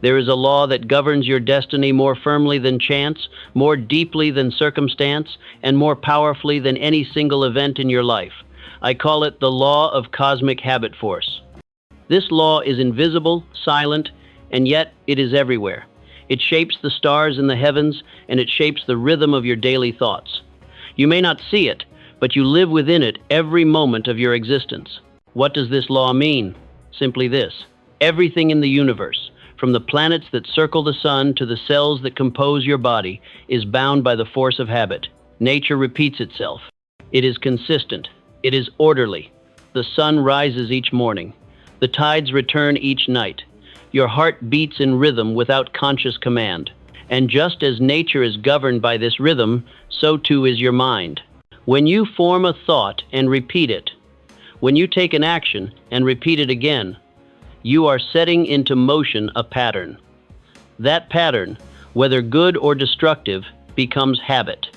There is a law that governs your destiny more firmly than chance, more deeply than circumstance, and more powerfully than any single event in your life. I call it the Law of Cosmic Habitforce. This law is invisible, silent, and yet it is everywhere. It shapes the stars in the heavens, and it shapes the rhythm of your daily thoughts. You may not see it, but you live within it every moment of your existence. What does this law mean? Simply this: everything in the universe, from the planets that circle the sun to the cells that compose your body, is bound by the force of habit. Nature repeats itself. It is consistent. It is orderly. The sun rises each morning. The tides return each night. Your heart beats in rhythm without conscious command. And just as nature is governed by this rhythm, so too is your mind. When you form a thought and repeat it, when you take an action and repeat it again, you are setting into motion a pattern. That pattern, whether good or destructive, becomes habit.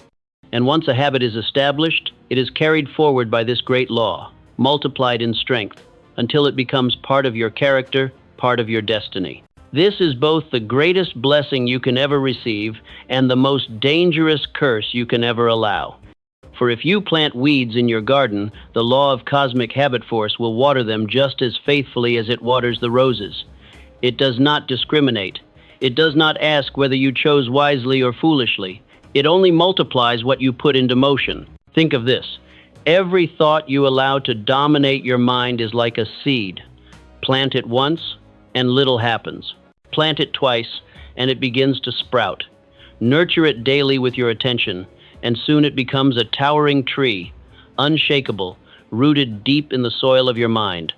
And once a habit is established, it is carried forward by this great law, multiplied in strength, until it becomes part of your character, part of your destiny. This is both the greatest blessing you can ever receive and the most dangerous curse you can ever allow. For if you plant weeds in your garden, the law of cosmic habitforce will water them just as faithfully as it waters the roses. It does not discriminate. It does not ask whether you chose wisely or foolishly. It only multiplies what you put into motion. Think of this. Every thought you allow to dominate your mind is like a seed. Plant it once, and little happens. Plant it twice, and it begins to sprout. Nurture it daily with your attention, and soon it becomes a towering tree, unshakable, rooted deep in the soil of your mind.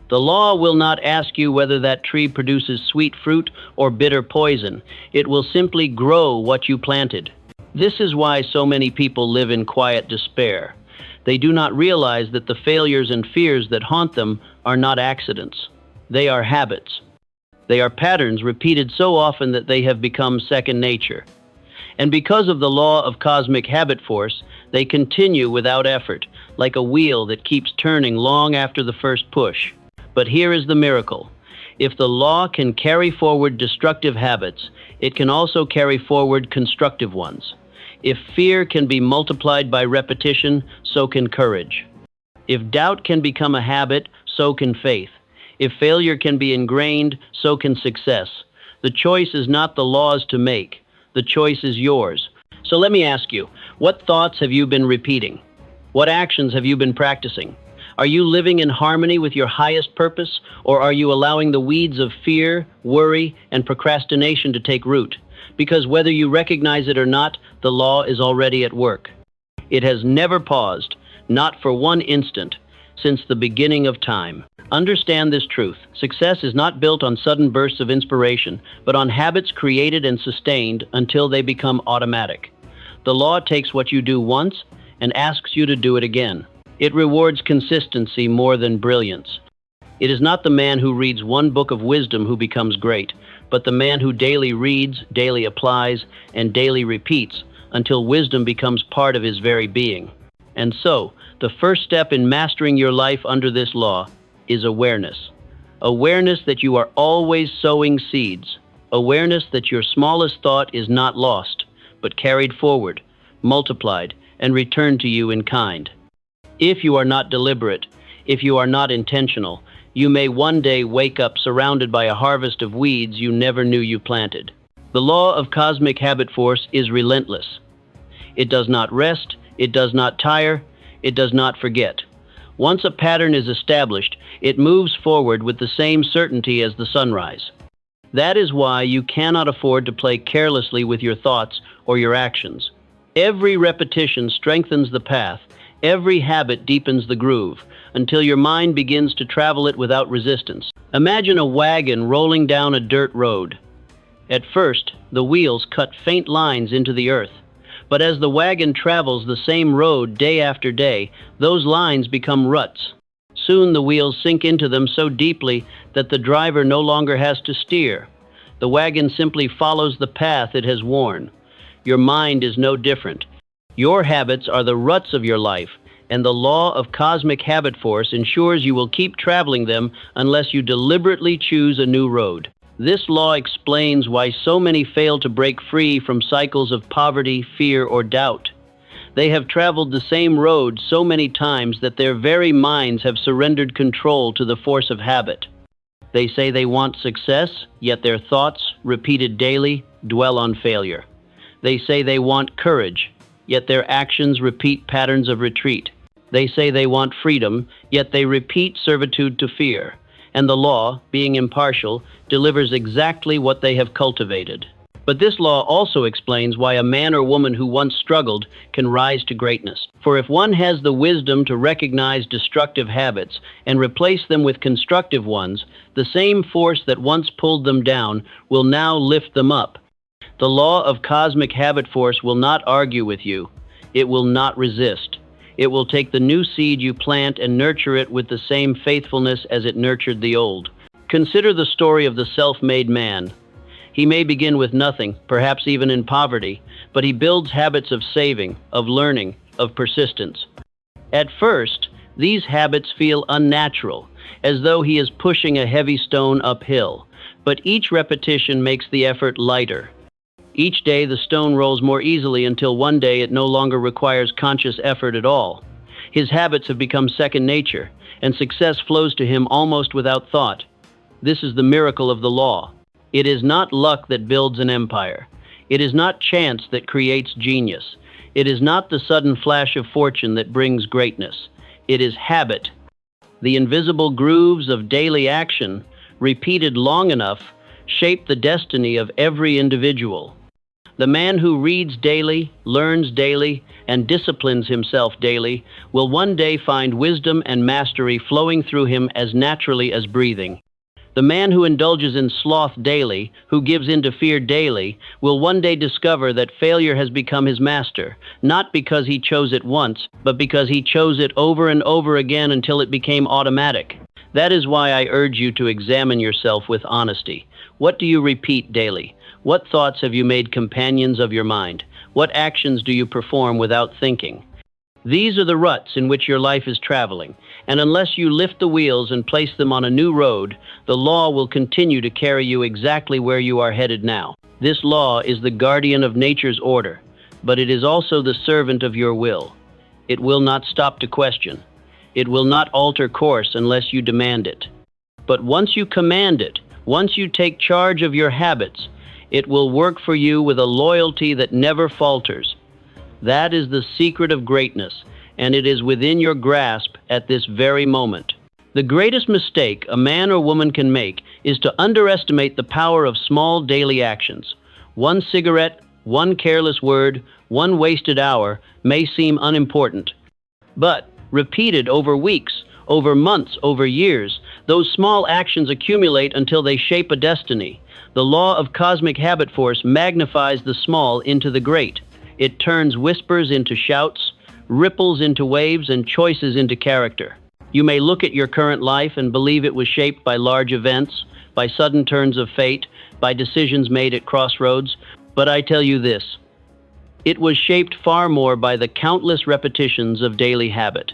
The law will not ask you whether that tree produces sweet fruit or bitter poison. It will simply grow what you planted. This is why so many people live in quiet despair. They do not realize that the failures and fears that haunt them are not accidents. They are habits. They are patterns repeated so often that they have become second nature. And because of the law of cosmic habitforce, they continue without effort, like a wheel that keeps turning long after the first push. But here is the miracle. If the law can carry forward destructive habits, it can also carry forward constructive ones. If fear can be multiplied by repetition, so can courage. If doubt can become a habit, so can faith. If failure can be ingrained, so can success. The choice is not the law's to make. The choice is yours. So let me ask you, what thoughts have you been repeating? What actions have you been practicing? Are you living in harmony with your highest purpose, or are you allowing the weeds of fear, worry, and procrastination to take root? Because whether you recognize it or not, the law is already at work. It has never paused, not for one instant, since the beginning of time. Understand this truth. Success is not built on sudden bursts of inspiration, but on habits created and sustained until they become automatic. The law takes what you do once and asks you to do it again. It rewards consistency more than brilliance. It is not the man who reads one book of wisdom who becomes great, but the man who daily reads, daily applies, and daily repeats until wisdom becomes part of his very being. And so, the first step in mastering your life under this law is awareness. Awareness that you are always sowing seeds. Awareness that your smallest thought is not lost, but carried forward, multiplied, and returned to you in kind. If you are not deliberate, if you are not intentional, you may one day wake up surrounded by a harvest of weeds you never knew you planted. The law of cosmic habitforce is relentless. It does not rest, it does not tire, it does not forget. Once a pattern is established, it moves forward with the same certainty as the sunrise. That is why you cannot afford to play carelessly with your thoughts or your actions. Every repetition strengthens the path. Every habit deepens the groove, until your mind begins to travel it without resistance. Imagine a wagon rolling down a dirt road. At first, the wheels cut faint lines into the earth. But as the wagon travels the same road day after day, those lines become ruts. Soon the wheels sink into them so deeply that the driver no longer has to steer. The wagon simply follows the path it has worn. Your mind is no different. Your habits are the ruts of your life, and the law of cosmic habitforce ensures you will keep traveling them unless you deliberately choose a new road. This law explains why so many fail to break free from cycles of poverty, fear, or doubt. They have traveled the same road so many times that their very minds have surrendered control to the force of habit. They say they want success, yet their thoughts, repeated daily, dwell on failure. They say they want courage, yet their actions repeat patterns of retreat. They say they want freedom, yet they repeat servitude to fear. And the law, being impartial, delivers exactly what they have cultivated. But this law also explains why a man or woman who once struggled can rise to greatness. For if one has the wisdom to recognize destructive habits and replace them with constructive ones, the same force that once pulled them down will now lift them up. The law of cosmic habit force will not argue with you. It will not resist. It will take the new seed you plant and nurture it with the same faithfulness as it nurtured the old. Consider the story of the self-made man. He may begin with nothing, perhaps even in poverty, but he builds habits of saving, of learning, of persistence. At first, these habits feel unnatural, as though he is pushing a heavy stone uphill, but each repetition makes the effort lighter. Each day the stone rolls more easily until one day it no longer requires conscious effort at all. His habits have become second nature, and success flows to him almost without thought. This is the miracle of the law. It is not luck that builds an empire. It is not chance that creates genius. It is not the sudden flash of fortune that brings greatness. It is habit. The invisible grooves of daily action, repeated long enough, shape the destiny of every individual. The man who reads daily, learns daily, and disciplines himself daily will one day find wisdom and mastery flowing through him as naturally as breathing. The man who indulges in sloth daily, who gives in to fear daily, will one day discover that failure has become his master, not because he chose it once, but because he chose it over and over again until it became automatic. That is why I urge you to examine yourself with honesty. What do you repeat daily? What thoughts have you made companions of your mind? What actions do you perform without thinking? These are the ruts in which your life is traveling, and unless you lift the wheels and place them on a new road, the law will continue to carry you exactly where you are headed now. This law is the guardian of nature's order, but it is also the servant of your will. It will not stop to question. It will not alter course unless you demand it. But once you command it, once you take charge of your habits, it will work for you with a loyalty that never falters. That is the secret of greatness, and it is within your grasp at this very moment. The greatest mistake a man or woman can make is to underestimate the power of small daily actions. One cigarette, one careless word, one wasted hour may seem unimportant. But repeated over weeks, over months, over years, those small actions accumulate until they shape a destiny. The law of cosmic habit force magnifies the small into the great. It turns whispers into shouts, ripples into waves, and choices into character. You may look at your current life and believe it was shaped by large events, by sudden turns of fate, by decisions made at crossroads, but I tell you this: it was shaped far more by the countless repetitions of daily habit.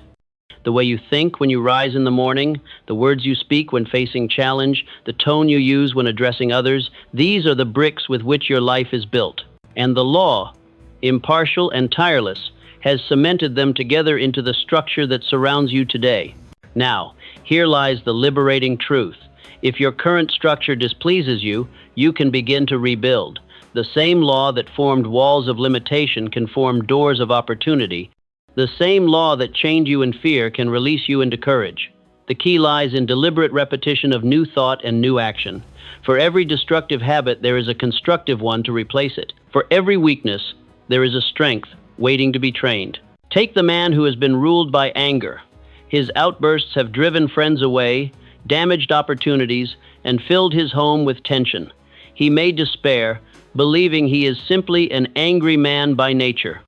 The way you think when you rise in the morning, the words you speak when facing challenge, the tone you use when addressing others, these are the bricks with which your life is built. And the law, impartial and tireless, has cemented them together into the structure that surrounds you today. Now, here lies the liberating truth. If your current structure displeases you, you can begin to rebuild. The same law that formed walls of limitation can form doors of opportunity. The same law that chained you in fear can release you into courage. The key lies in deliberate repetition of new thought and new action. For every destructive habit, there is a constructive one to replace it. For every weakness, there is a strength waiting to be trained. Take the man who has been ruled by anger. His outbursts have driven friends away, damaged opportunities, and filled his home with tension. He may despair, believing he is simply an angry man by nature.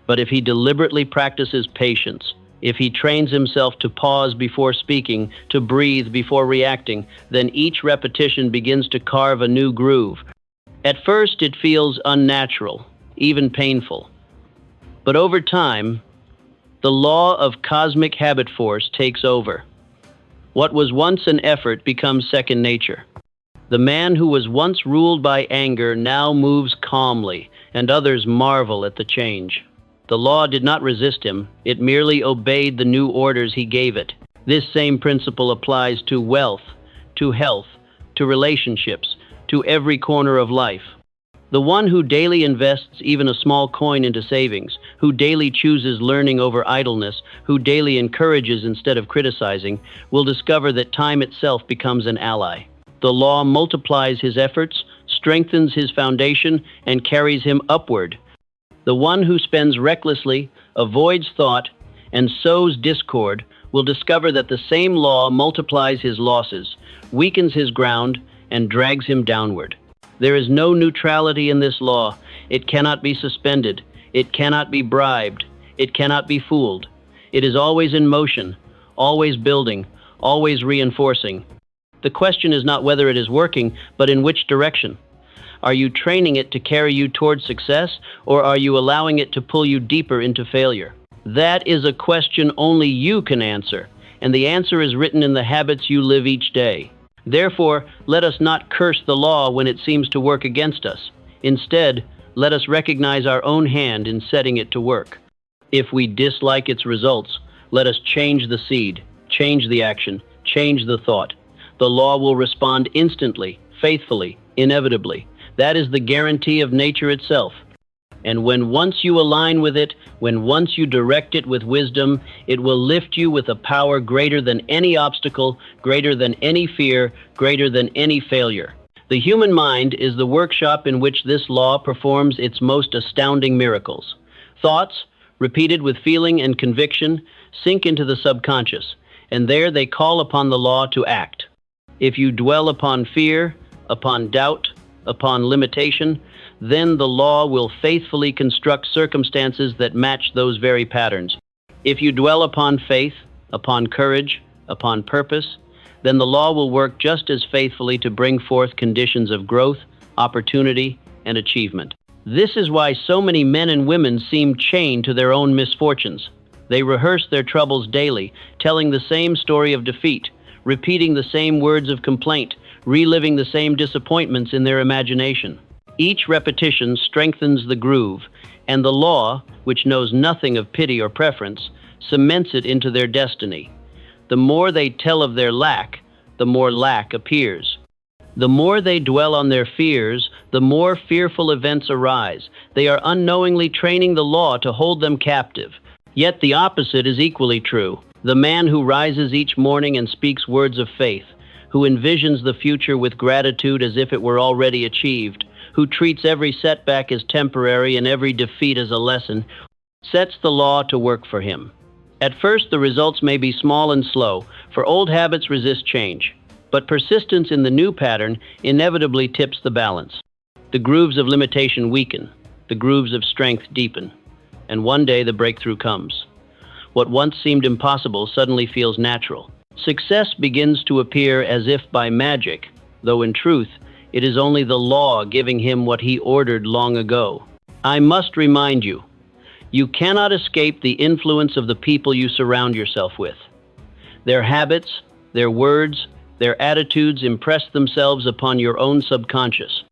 But if he deliberately practices patience, if he trains himself to pause before speaking, to breathe before reacting, then each repetition begins to carve a new groove. At first, it feels unnatural, even painful. But over time, the law of cosmic habit force takes over. What was once an effort becomes second nature. The man who was once ruled by anger now moves calmly, and others marvel at the change. The law did not resist him, it merely obeyed the new orders he gave it. This same principle applies to wealth, to health, to relationships, to every corner of life. The one who daily invests even a small coin into savings, who daily chooses learning over idleness, who daily encourages instead of criticizing, will discover that time itself becomes an ally. The law multiplies his efforts, strengthens his foundation, and carries him upward. The one who spends recklessly, avoids thought, and sows discord will discover that the same law multiplies his losses, weakens his ground, and drags him downward. There is no neutrality in this law. It cannot be suspended. It cannot be bribed. It cannot be fooled. It is always in motion, always building, always reinforcing. The question is not whether it is working, but in which direction. Are you training it to carry you towards success, or are you allowing it to pull you deeper into failure? That is a question only you can answer, and the answer is written in the habits you live each day. Therefore, let us not curse the law when it seems to work against us. Instead, let us recognize our own hand in setting it to work. If we dislike its results, let us change the seed, change the action, change the thought. The law will respond instantly, faithfully, inevitably. That is the guarantee of nature itself. And when once you align with it, when once you direct it with wisdom, it will lift you with a power greater than any obstacle, greater than any fear, greater than any failure. The human mind is the workshop in which this law performs its most astounding miracles. Thoughts, repeated with feeling and conviction, sink into the subconscious, and there they call upon the law to act. If you dwell upon fear, upon doubt, upon limitation, then the law will faithfully construct circumstances that match those very patterns. If you dwell upon faith, upon courage, upon purpose, then the law will work just as faithfully to bring forth conditions of growth, opportunity, and achievement. This is why so many men and women seem chained to their own misfortunes. They rehearse their troubles daily, telling the same story of defeat, repeating the same words of complaint, reliving the same disappointments in their imagination. Each repetition strengthens the groove, and the law, which knows nothing of pity or preference, cements it into their destiny. The more they tell of their lack, the more lack appears. The more they dwell on their fears, the more fearful events arise. They are unknowingly training the law to hold them captive. Yet the opposite is equally true. The man who rises each morning and speaks words of faith, who envisions the future with gratitude as if it were already achieved, who treats every setback as temporary and every defeat as a lesson, sets the law to work for him. At first, the results may be small and slow, for old habits resist change. But persistence in the new pattern inevitably tips the balance. The grooves of limitation weaken, the grooves of strength deepen, and one day the breakthrough comes. What once seemed impossible suddenly feels natural. Success begins to appear as if by magic, though in truth, it is only the law giving him what he ordered long ago. I must remind you, you cannot escape the influence of the people you surround yourself with. Their habits, their words, their attitudes impress themselves upon your own subconscious.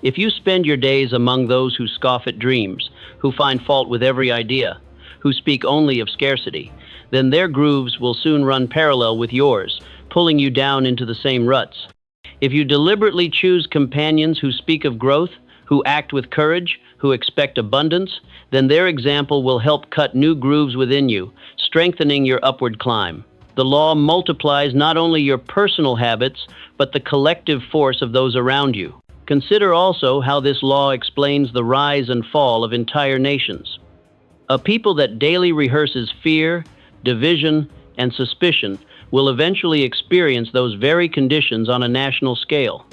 If you spend your days among those who scoff at dreams, who find fault with every idea, who speak only of scarcity, then their grooves will soon run parallel with yours, pulling you down into the same ruts. If you deliberately choose companions who speak of growth, who act with courage, who expect abundance, then their example will help cut new grooves within you, strengthening your upward climb. The law multiplies not only your personal habits, but the collective force of those around you. Consider also how this law explains the rise and fall of entire nations. A people that daily rehearses fear, division, and suspicion will eventually experience those very conditions on a national scale.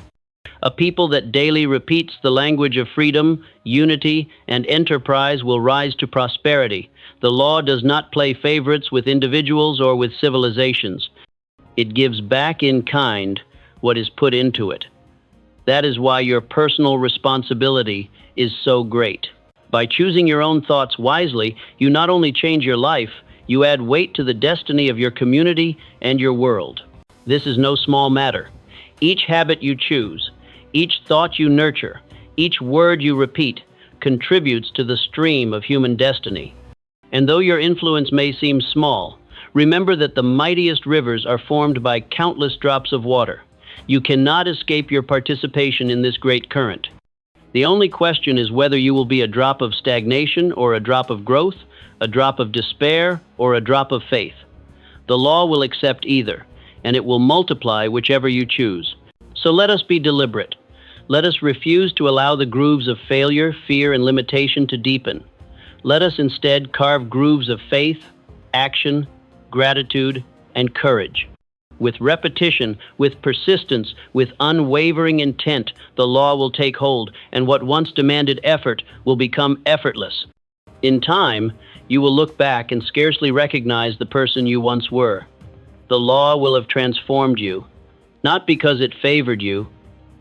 A people that daily repeats the language of freedom, unity, and enterprise will rise to prosperity. The law does not play favorites with individuals or with civilizations. It gives back in kind what is put into it. That is why your personal responsibility is so great. By choosing your own thoughts wisely, you not only change your life, you add weight to the destiny of your community and your world. This is no small matter. Each habit you choose, each thought you nurture, each word you repeat contributes to the stream of human destiny. And though your influence may seem small, remember that the mightiest rivers are formed by countless drops of water. You cannot escape your participation in this great current. The only question is whether you will be a drop of stagnation or a drop of growth, a drop of despair or a drop of faith. The law will accept either, and it will multiply whichever you choose. So let us be deliberate. Let us refuse to allow the grooves of failure, fear, and limitation to deepen. Let us instead carve grooves of faith, action, gratitude, and courage. With repetition, with persistence, with unwavering intent, the law will take hold, and what once demanded effort will become effortless. In time, you will look back and scarcely recognize the person you once were. The law will have transformed you, not because it favored you,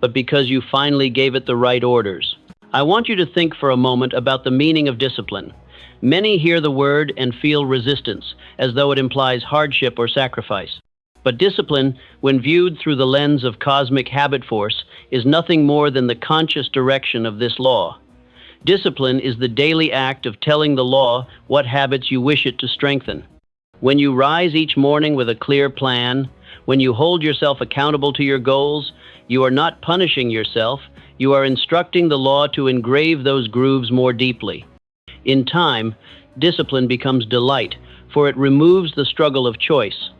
but because you finally gave it the right orders. I want you to think for a moment about the meaning of discipline. Many hear the word and feel resistance, as though it implies hardship or sacrifice. But discipline, when viewed through the lens of cosmic habit force, is nothing more than the conscious direction of this law. Discipline is the daily act of telling the law what habits you wish it to strengthen. When you rise each morning with a clear plan, when you hold yourself accountable to your goals, you are not punishing yourself, you are instructing the law to engrave those grooves more deeply. In time, discipline becomes delight, for it removes the struggle of choice.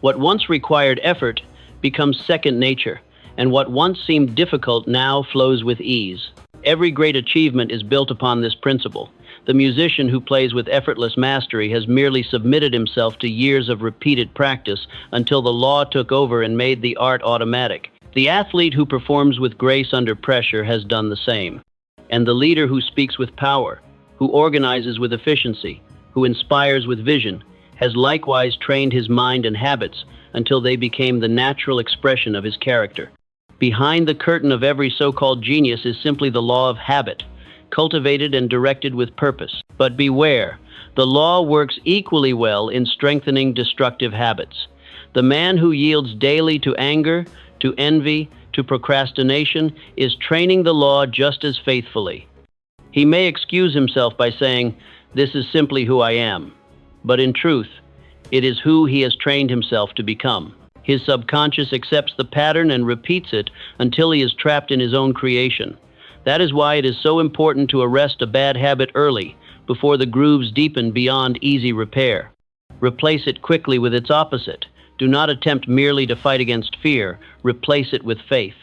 What once required effort becomes second nature, and what once seemed difficult now flows with ease. Every great achievement is built upon this principle. The musician who plays with effortless mastery has merely submitted himself to years of repeated practice until the law took over and made the art automatic. The athlete who performs with grace under pressure has done the same. And the leader who speaks with power, who organizes with efficiency, who inspires with vision, has likewise trained his mind and habits until they became the natural expression of his character. Behind the curtain of every so-called genius is simply the law of habit, cultivated and directed with purpose. But beware, the law works equally well in strengthening destructive habits. The man who yields daily to anger, to envy, to procrastination is training the law just as faithfully. He may excuse himself by saying, "This is simply who I am." But in truth, it is who he has trained himself to become. His subconscious accepts the pattern and repeats it until he is trapped in his own creation. That is why it is so important to arrest a bad habit early, before the grooves deepen beyond easy repair. Replace it quickly with its opposite. Do not attempt merely to fight against fear, replace it with faith.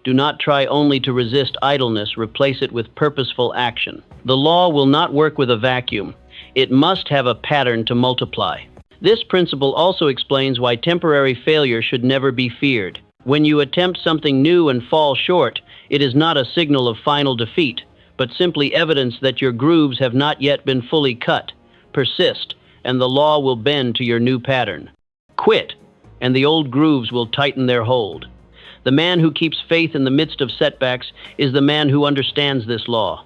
Do not try only to resist idleness, replace it with purposeful action. The law will not work with a vacuum. It must have a pattern to multiply. This principle also explains why temporary failure should never be feared. When you attempt something new and fall short, it is not a signal of final defeat, but simply evidence that your grooves have not yet been fully cut. Persist, and the law will bend to your new pattern. Quit, and the old grooves will tighten their hold. The man who keeps faith in the midst of setbacks is the man who understands this law.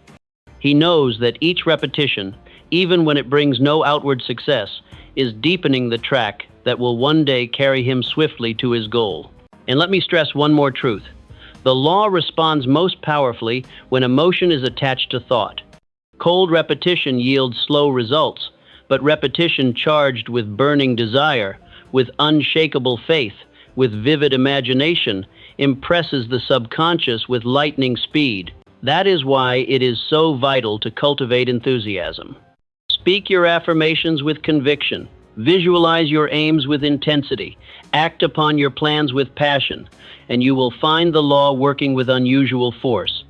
He knows that each repetition, even when it brings no outward success, is deepening the track that will one day carry him swiftly to his goal. And let me stress one more truth. The law responds most powerfully when emotion is attached to thought. Cold repetition yields slow results, but repetition charged with burning desire, with unshakable faith, with vivid imagination, impresses the subconscious with lightning speed. That is why it is so vital to cultivate enthusiasm. Speak your affirmations with conviction. Visualize your aims with intensity. Act upon your plans with passion, and you will find the law working with unusual force.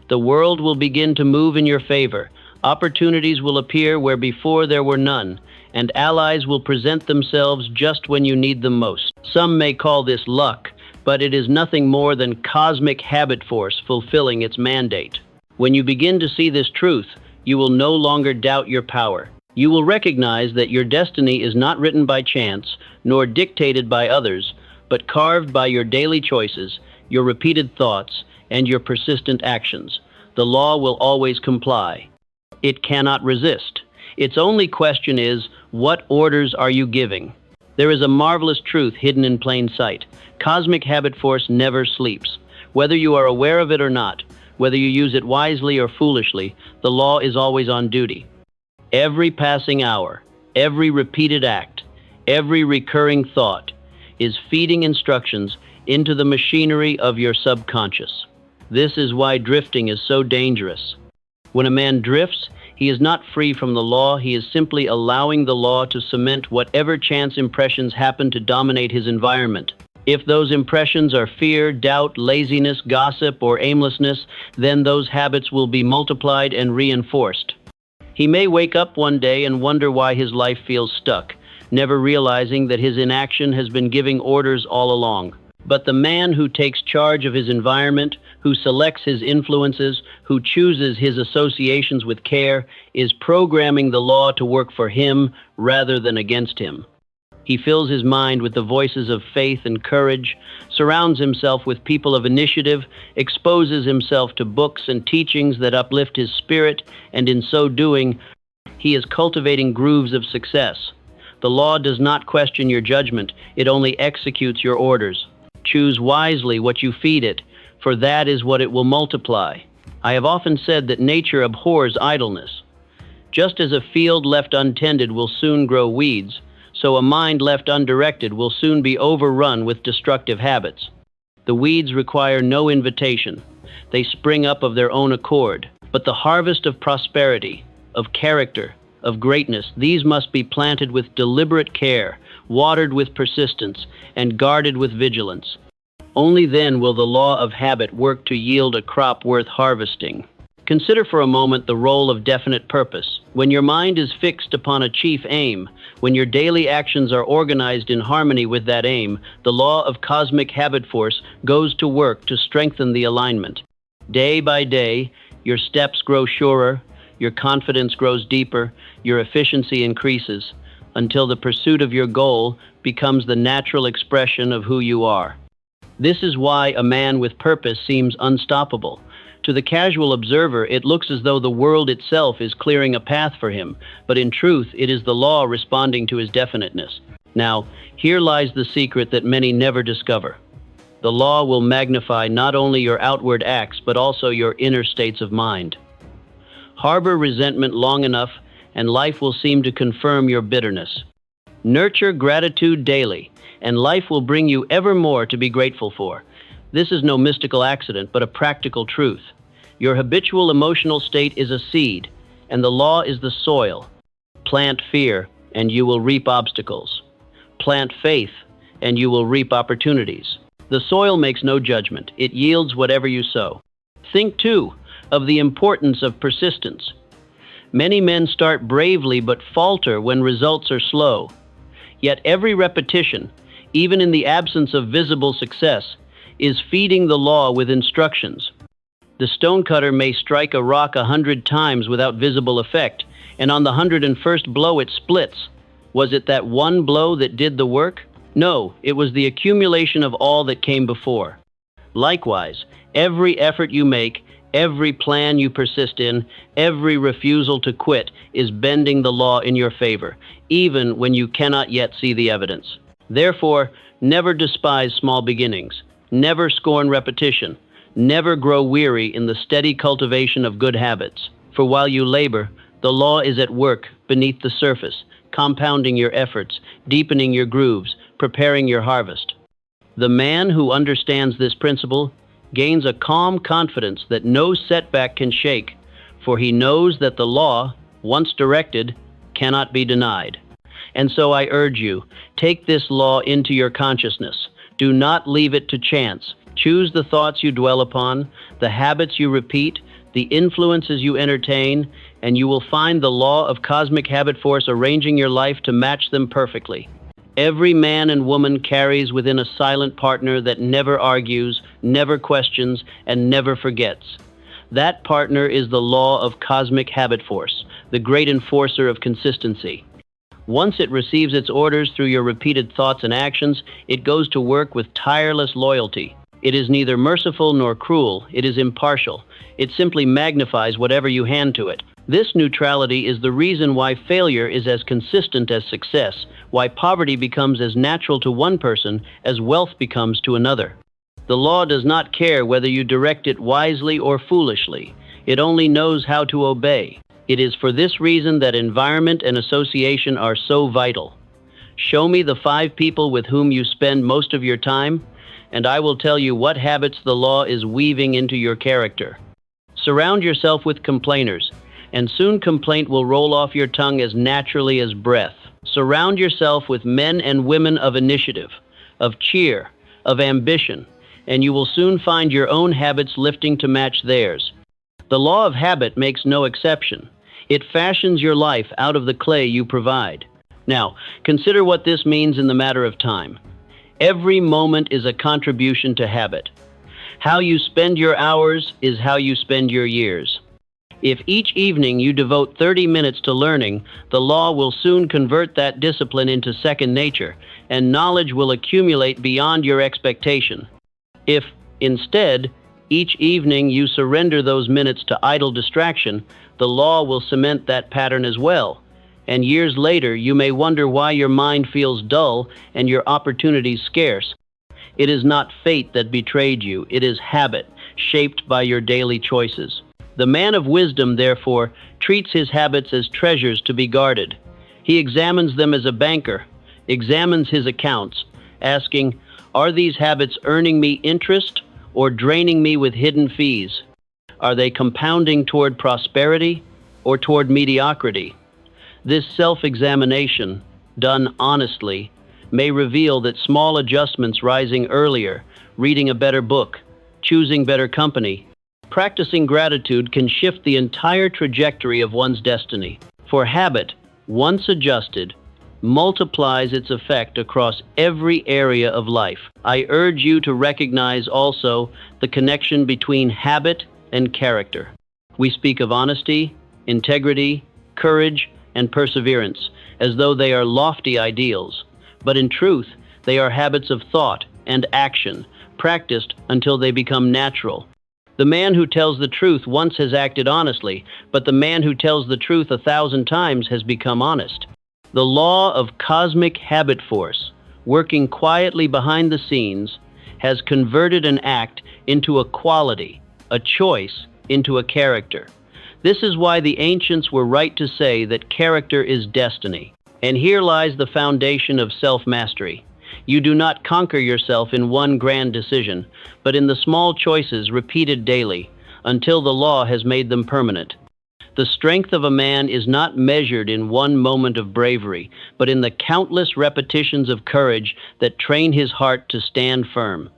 The world will begin to move in your favor. Opportunities will appear where before there were none, and allies will present themselves just when you need them most. Some may call this luck, but it is nothing more than cosmic habit force fulfilling its mandate. When you begin to see this truth, you will no longer doubt your power. You will recognize that your destiny is not written by chance, nor dictated by others, but carved by your daily choices, your repeated thoughts, and your persistent actions. The law will always comply. It cannot resist. Its only question is, what orders are you giving? There is a marvelous truth hidden in plain sight. Cosmic habit force never sleeps. Whether you are aware of it or not, whether you use it wisely or foolishly, the law is always on duty. Every passing hour, every repeated act, every recurring thought is feeding instructions into the machinery of your subconscious. This is why drifting is so dangerous. When a man drifts, he is not free from the law, he is simply allowing the law to cement whatever chance impressions happen to dominate his environment. If those impressions are fear, doubt, laziness, gossip, or aimlessness, then those habits will be multiplied and reinforced. He may wake up one day and wonder why his life feels stuck, never realizing that his inaction has been giving orders all along. But the man who takes charge of his environment, who selects his influences, who chooses his associations with care, is programming the law to work for him rather than against him. He fills his mind with the voices of faith and courage, surrounds himself with people of initiative, exposes himself to books and teachings that uplift his spirit, and in so doing, he is cultivating grooves of success. The law does not question your judgment, it only executes your orders. Choose wisely what you feed it, for that is what it will multiply. I have often said that nature abhors idleness. Just as a field left untended will soon grow weeds, so a mind left undirected will soon be overrun with destructive habits. The weeds require no invitation. They spring up of their own accord. But the harvest of prosperity, of character, of greatness, these must be planted with deliberate care, watered with persistence, and guarded with vigilance. Only then will the law of habit work to yield a crop worth harvesting. Consider for a moment the role of definite purpose. When your mind is fixed upon a chief aim, when your daily actions are organized in harmony with that aim, the law of cosmic habit force goes to work to strengthen the alignment. Day by day, your steps grow surer, your confidence grows deeper, your efficiency increases, until the pursuit of your goal becomes the natural expression of who you are. This is why a man with purpose seems unstoppable. To the casual observer, it looks as though the world itself is clearing a path for him, but in truth, it is the law responding to his definiteness. Now, here lies the secret that many never discover. The law will magnify not only your outward acts, but also your inner states of mind. Harbor resentment long enough, and life will seem to confirm your bitterness. Nurture gratitude daily, and life will bring you ever more to be grateful for. This is no mystical accident, but a practical truth. Your habitual emotional state is a seed, and the law is the soil. Plant fear, and you will reap obstacles. Plant faith, and you will reap opportunities. The soil makes no judgment. It yields whatever you sow. Think, too, of the importance of persistence. Many men start bravely but falter when results are slow. Yet every repetition, even in the absence of visible success, is feeding the law with instructions. The stonecutter may strike a rock 100 times without visible effect, and on the 101st blow it splits. Was it that one blow that did the work? No, it was the accumulation of all that came before. Likewise, every effort you make, every plan you persist in, every refusal to quit is bending the law in your favor, even when you cannot yet see the evidence. Therefore, never despise small beginnings. Never scorn repetition. Never grow weary in the steady cultivation of good habits. For while you labor, the law is at work beneath the surface, compounding your efforts, deepening your grooves, preparing your harvest. The man who understands this principle gains a calm confidence that no setback can shake, for he knows that the law, once directed, cannot be denied. And so I urge you, take this law into your consciousness. Do not leave it to chance. Choose the thoughts you dwell upon, the habits you repeat, the influences you entertain, and you will find the law of cosmic habit force arranging your life to match them perfectly. Every man and woman carries within a silent partner that never argues, never questions, and never forgets. That partner is the law of cosmic habit force, the great enforcer of consistency. Once it receives its orders through your repeated thoughts and actions, it goes to work with tireless loyalty. It is neither merciful nor cruel, it is impartial. It simply magnifies whatever you hand to it. This neutrality is the reason why failure is as consistent as success, why poverty becomes as natural to one person as wealth becomes to another. The law does not care whether you direct it wisely or foolishly. It only knows how to obey. It is for this reason that environment and association are so vital. Show me the 5 people with whom you spend most of your time, and I will tell you what habits the law is weaving into your character. Surround yourself with complainers, and soon complaint will roll off your tongue as naturally as breath. Surround yourself with men and women of initiative, of cheer, of ambition, and you will soon find your own habits lifting to match theirs. The law of habit makes no exception. It fashions your life out of the clay you provide. Now, consider what this means in the matter of time. Every moment is a contribution to habit. How you spend your hours is how you spend your years. If each evening you devote 30 minutes to learning, the law will soon convert that discipline into second nature, and knowledge will accumulate beyond your expectation. If, instead, each evening you surrender those minutes to idle distraction, the law will cement that pattern as well. And years later, you may wonder why your mind feels dull and your opportunities scarce. It is not fate that betrayed you, it is habit, shaped by your daily choices. The man of wisdom, therefore, treats his habits as treasures to be guarded. He examines them as a banker, examines his accounts, asking, are these habits earning me interest or draining me with hidden fees? Are they compounding toward prosperity or toward mediocrity? This self-examination, done honestly, may reveal that small adjustments, rising earlier, reading a better book, choosing better company, practicing gratitude, can shift the entire trajectory of one's destiny. For habit, once adjusted, multiplies its effect across every area of life. I urge you to recognize also the connection between habit and character. We speak of honesty, integrity, courage, and perseverance as though they are lofty ideals, but in truth, they are habits of thought and action, practiced until they become natural. The man who tells the truth once has acted honestly, but the man who tells the truth 1,000 times has become honest. The law of cosmic habit force, working quietly behind the scenes, has converted an act into a quality, a choice into a character. This is why the ancients were right to say that character is destiny. And here lies the foundation of self-mastery. You do not conquer yourself in one grand decision, but in the small choices repeated daily, until the law has made them permanent. The strength of a man is not measured in one moment of bravery, but in the countless repetitions of courage that train his heart to stand firm.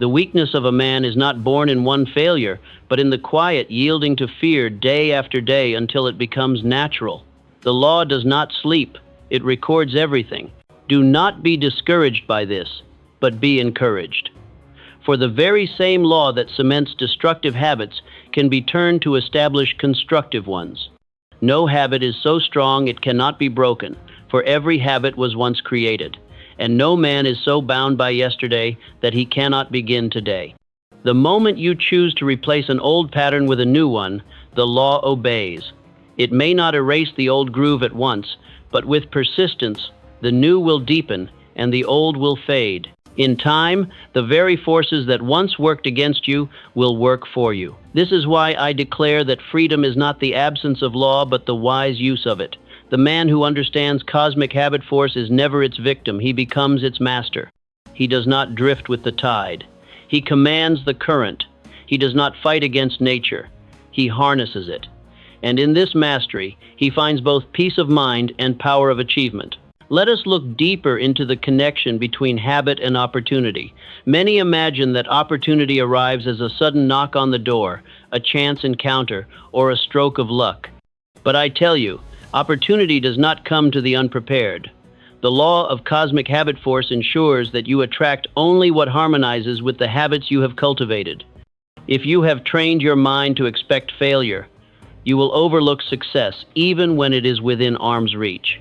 The weakness of a man is not born in one failure, but in the quiet yielding to fear day after day until it becomes natural. The law does not sleep, it records everything. Do not be discouraged by this, but be encouraged. For the very same law that cements destructive habits can be turned to establish constructive ones. No habit is so strong it cannot be broken, for every habit was once created. And no man is so bound by yesterday that he cannot begin today. The moment you choose to replace an old pattern with a new one, the law obeys. It may not erase the old groove at once, but with persistence, the new will deepen and the old will fade. In time, the very forces that once worked against you will work for you. This is why I declare that freedom is not the absence of law, but the wise use of it. The man who understands cosmic habit force is never its victim. He becomes its master. He does not drift with the tide. He commands the current. He does not fight against nature. He harnesses it. And in this mastery, he finds both peace of mind and power of achievement. Let us look deeper into the connection between habit and opportunity. Many imagine that opportunity arrives as a sudden knock on the door, a chance encounter, or a stroke of luck. But I tell you, opportunity does not come to the unprepared. The law of cosmic habit force ensures that you attract only what harmonizes with the habits you have cultivated. If you have trained your mind to expect failure, you will overlook success even when it is within arm's reach.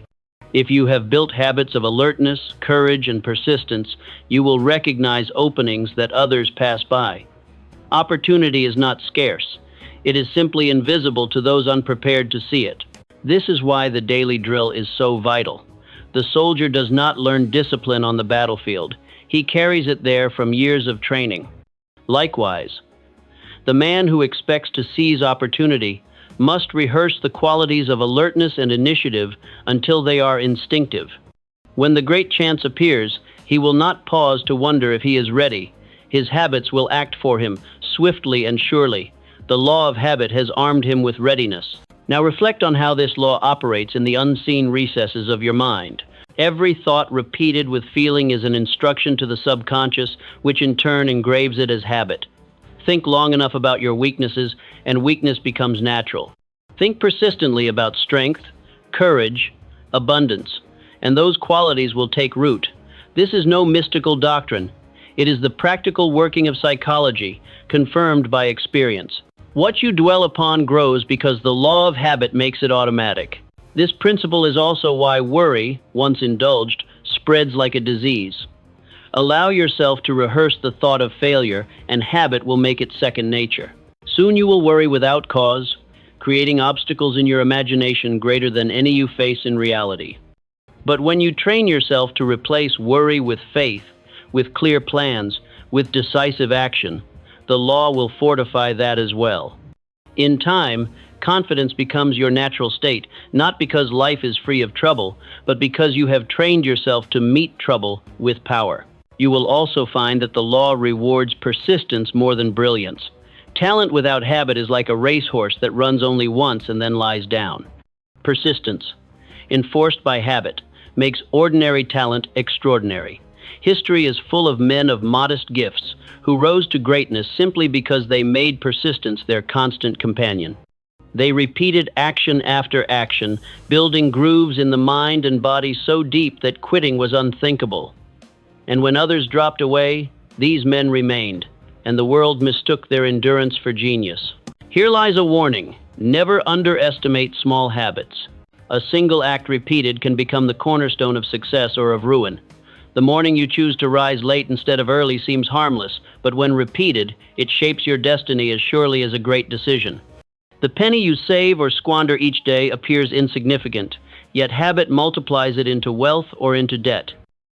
If you have built habits of alertness, courage, and persistence, you will recognize openings that others pass by. Opportunity is not scarce. It is simply invisible to those unprepared to see it. This is why the daily drill is so vital. The soldier does not learn discipline on the battlefield. He carries it there from years of training. Likewise, the man who expects to seize opportunity must rehearse the qualities of alertness and initiative until they are instinctive. When the great chance appears, he will not pause to wonder if he is ready. His habits will act for him, swiftly and surely. The law of habit has armed him with readiness. Now reflect on how this law operates in the unseen recesses of your mind. Every thought repeated with feeling is an instruction to the subconscious, which in turn engraves it as habit. Think long enough about your weaknesses, and weakness becomes natural. Think persistently about strength, courage, abundance, and those qualities will take root. This is no mystical doctrine. It is the practical working of psychology, confirmed by experience. What you dwell upon grows because the law of habit makes it automatic. This principle is also why worry, once indulged, spreads like a disease. Allow yourself to rehearse the thought of failure, and habit will make it second nature. Soon you will worry without cause, creating obstacles in your imagination greater than any you face in reality. But when you train yourself to replace worry with faith, with clear plans, with decisive action, the law will fortify that as well. In time, confidence becomes your natural state, not because life is free of trouble, but because you have trained yourself to meet trouble with power. You will also find that the law rewards persistence more than brilliance. Talent without habit is like a racehorse that runs only once and then lies down. Persistence, enforced by habit, makes ordinary talent extraordinary. History is full of men of modest gifts who rose to greatness simply because they made persistence their constant companion. They repeated action after action, building grooves in the mind and body so deep that quitting was unthinkable. And when others dropped away, these men remained, and the world mistook their endurance for genius. Here lies a warning: never underestimate small habits. A single act repeated can become the cornerstone of success or of ruin. The morning you choose to rise late instead of early seems harmless, but when repeated, it shapes your destiny as surely as a great decision. The penny you save or squander each day appears insignificant, yet habit multiplies it into wealth or into debt.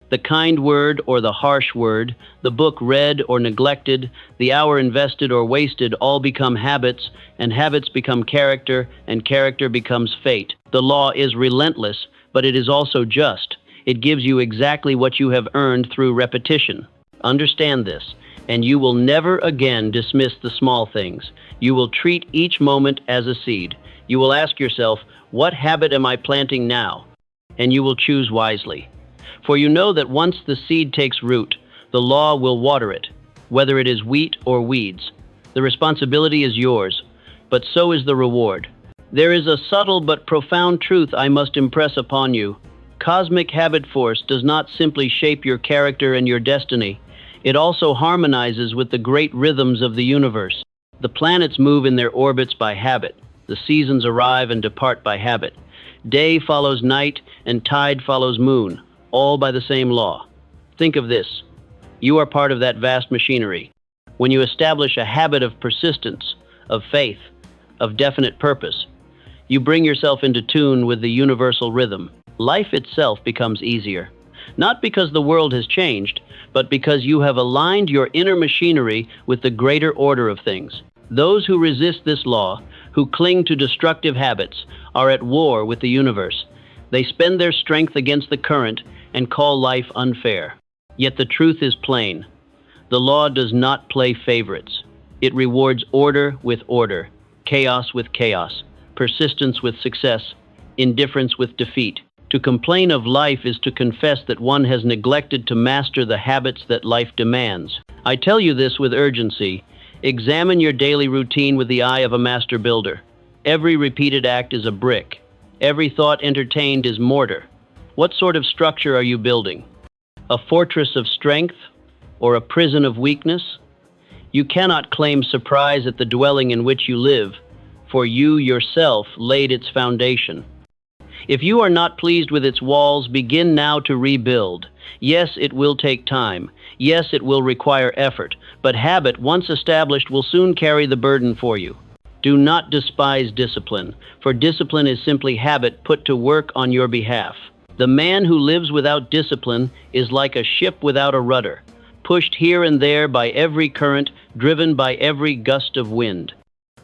The kind word or the harsh word, the book read or neglected, the hour invested or wasted all become habits, and habits become character, and character becomes fate. The law is relentless, but it is also just. It gives you exactly what you have earned through repetition. Understand this, and you will never again dismiss the small things. You will treat each moment as a seed. You will ask yourself, what habit am I planting now? And you will choose wisely. For you know that once the seed takes root, the law will water it, whether it is wheat or weeds. The responsibility is yours, but so is the reward. There is a subtle but profound truth I must impress upon you. Cosmic habit force does not simply shape your character and your destiny. It also harmonizes with the great rhythms of the universe. The planets move in their orbits by habit. The seasons arrive and depart by habit. Day follows night and tide follows moon, all by the same law. Think of this. You are part of that vast machinery. When you establish a habit of persistence, of faith, of definite purpose, you bring yourself into tune with the universal rhythm. Life itself becomes easier, not because the world has changed, but because you have aligned your inner machinery with the greater order of things. Those who resist this law, who cling to destructive habits, are at war with the universe. They spend their strength against the current and call life unfair. Yet the truth is plain. The law does not play favorites. It rewards order with order, chaos with chaos, persistence with success, indifference with defeat. To complain of life is to confess that one has neglected to master the habits that life demands. I tell you this with urgency. Examine your daily routine with the eye of a master builder. Every repeated act is a brick. Every thought entertained is mortar. What sort of structure are you building? A fortress of strength or a prison of weakness? You cannot claim surprise at the dwelling in which you live, for you yourself laid its foundation. If you are not pleased with its walls, begin now to rebuild. Yes, it will take time. Yes, it will require effort. But habit, once established, will soon carry the burden for you. Do not despise discipline, for discipline is simply habit put to work on your behalf. The man who lives without discipline is like a ship without a rudder, pushed here and there by every current, driven by every gust of wind.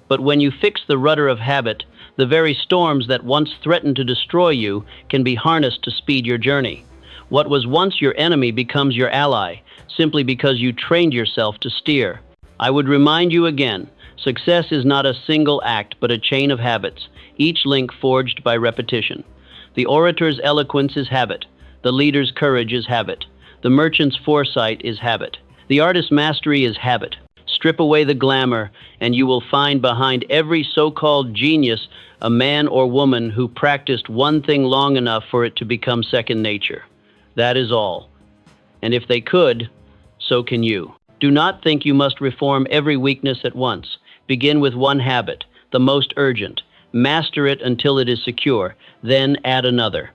But when you fix the rudder of habit, the very storms that once threatened to destroy you can be harnessed to speed your journey. What was once your enemy becomes your ally, simply because you trained yourself to steer. I would remind you again, success is not a single act but a chain of habits, each link forged by repetition. The orator's eloquence is habit. The leader's courage is habit. The merchant's foresight is habit. The artist's mastery is habit. Strip away the glamour, and you will find behind every so-called genius a man or woman who practiced one thing long enough for it to become second nature. That is all. And if they could, so can you. Do not think you must reform every weakness at once. Begin with one habit, the most urgent. Master it until it is secure, then add another.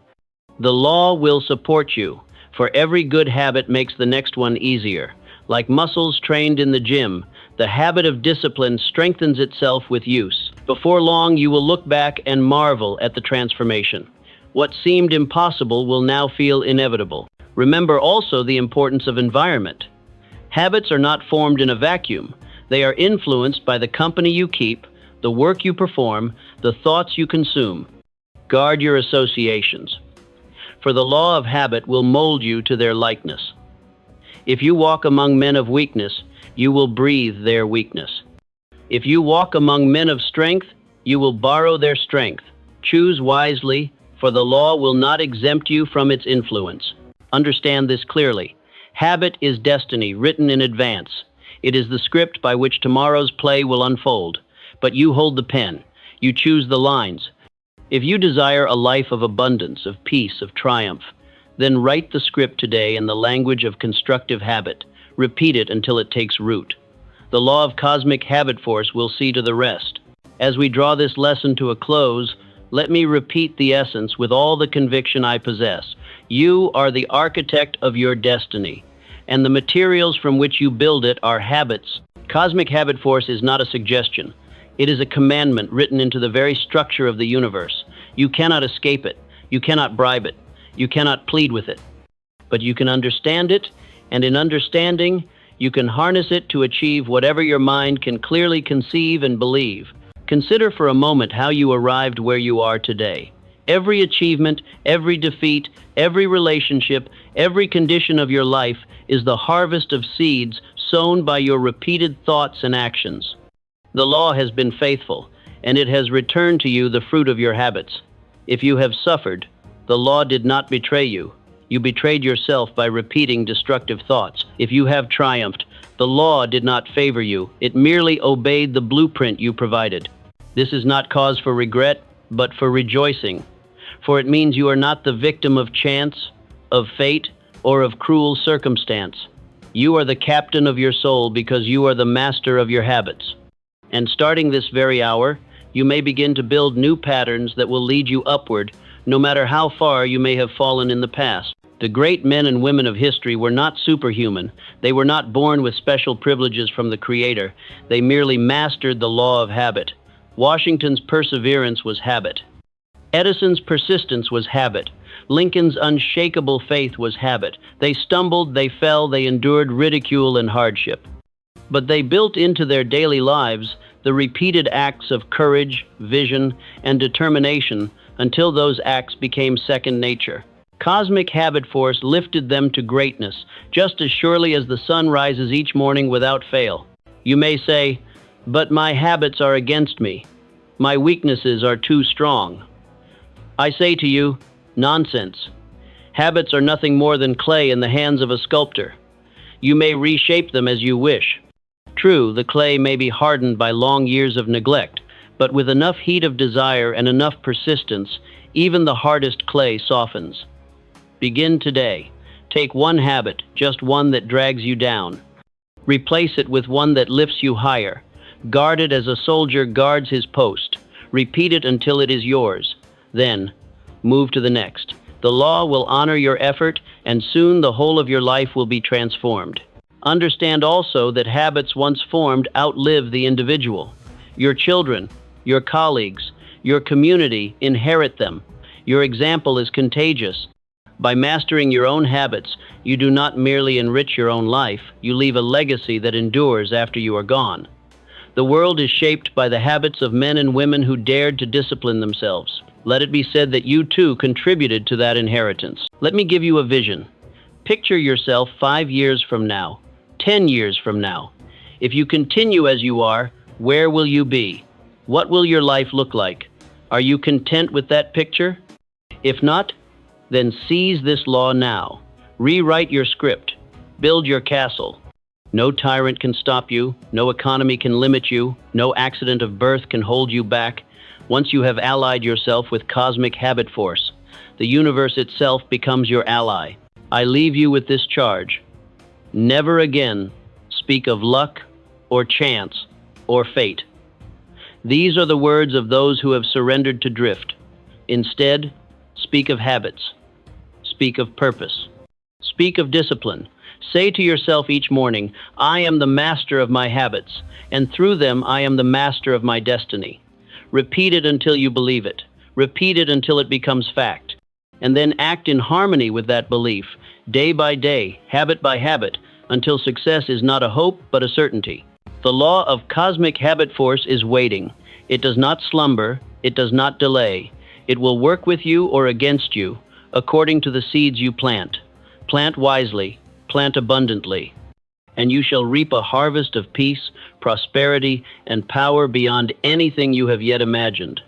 The law will support you, for every good habit makes the next one easier. Like muscles trained in the gym, the habit of discipline strengthens itself with use. Before long, you will look back and marvel at the transformation. What seemed impossible will now feel inevitable. Remember also the importance of environment. Habits are not formed in a vacuum. They are influenced by the company you keep, the work you perform, the thoughts you consume. Guard your associations, for the law of habit will mold you to their likeness. If you walk among men of weakness, you will breathe their weakness. If you walk among men of strength, you will borrow their strength. Choose wisely, for the law will not exempt you from its influence. Understand this clearly. Habit is destiny written in advance. It is the script by which tomorrow's play will unfold. But you hold the pen. You choose the lines. If you desire a life of abundance, of peace, of triumph, then write the script today in the language of constructive habit. Repeat it until it takes root. The law of cosmic habit force will see to the rest. As we draw this lesson to a close, let me repeat the essence with all the conviction I possess. You are the architect of your destiny, and the materials from which you build it are habits. Cosmic habit force is not a suggestion. It is a commandment written into the very structure of the universe. You cannot escape it. You cannot bribe it. You cannot plead with it. But you can understand it, and in understanding, you can harness it to achieve whatever your mind can clearly conceive and believe. Consider for a moment how you arrived where you are today. Every achievement, every defeat, every relationship, every condition of your life is the harvest of seeds sown by your repeated thoughts and actions. The law has been faithful, and it has returned to you the fruit of your habits. If you have suffered, the law did not betray you. You betrayed yourself by repeating destructive thoughts. If you have triumphed, the law did not favor you. It merely obeyed the blueprint you provided. This is not cause for regret, but for rejoicing. For it means you are not the victim of chance, of fate, or of cruel circumstance. You are the captain of your soul because you are the master of your habits. And starting this very hour, you may begin to build new patterns that will lead you upward, no matter how far you may have fallen in the past. The great men and women of history were not superhuman. They were not born with special privileges from the Creator. They merely mastered the law of habit. Washington's perseverance was habit. Edison's persistence was habit. Lincoln's unshakable faith was habit. They stumbled, they fell, they endured ridicule and hardship. But they built into their daily lives the repeated acts of courage, vision, and determination until those acts became second nature. Cosmic habit force lifted them to greatness, just as surely as the sun rises each morning without fail. You may say, "But my habits are against me. My weaknesses are too strong." I say to you, nonsense. Habits are nothing more than clay in the hands of a sculptor. You may reshape them as you wish. True, the clay may be hardened by long years of neglect, but with enough heat of desire and enough persistence, even the hardest clay softens. Begin today. Take one habit, just one that drags you down. Replace it with one that lifts you higher. Guard it as a soldier guards his post. Repeat it until it is yours. Then, move to the next. The law will honor your effort, and soon the whole of your life will be transformed. Understand also that habits once formed outlive the individual. Your children, your colleagues, your community inherit them. Your example is contagious. By mastering your own habits, you do not merely enrich your own life, you leave a legacy that endures after you are gone. The world is shaped by the habits of men and women who dared to discipline themselves. Let it be said that you too contributed to that inheritance. Let me give you a vision. Picture yourself 5 years from now, 10 years from now. If you continue as you are, where will you be? What will your life look like? Are you content with that picture? If not, then seize this law now. Rewrite your script. Build your castle. No tyrant can stop you. No economy can limit you. No accident of birth can hold you back. Once you have allied yourself with cosmic habit force, the universe itself becomes your ally. I leave you with this charge. Never again speak of luck or chance or fate. These are the words of those who have surrendered to drift. Instead, speak of habits. Speak of purpose. Speak of discipline. Say to yourself each morning, I am the master of my habits, and through them I am the master of my destiny. Repeat it until you believe it. Repeat it until it becomes fact. And then act in harmony with that belief, day by day, habit by habit, until success is not a hope but a certainty. The law of cosmic habit force is waiting. It does not slumber. It does not delay. It will work with you or against you, according to the seeds you plant. Plant wisely, plant abundantly, and you shall reap a harvest of peace, prosperity, and power beyond anything you have yet imagined.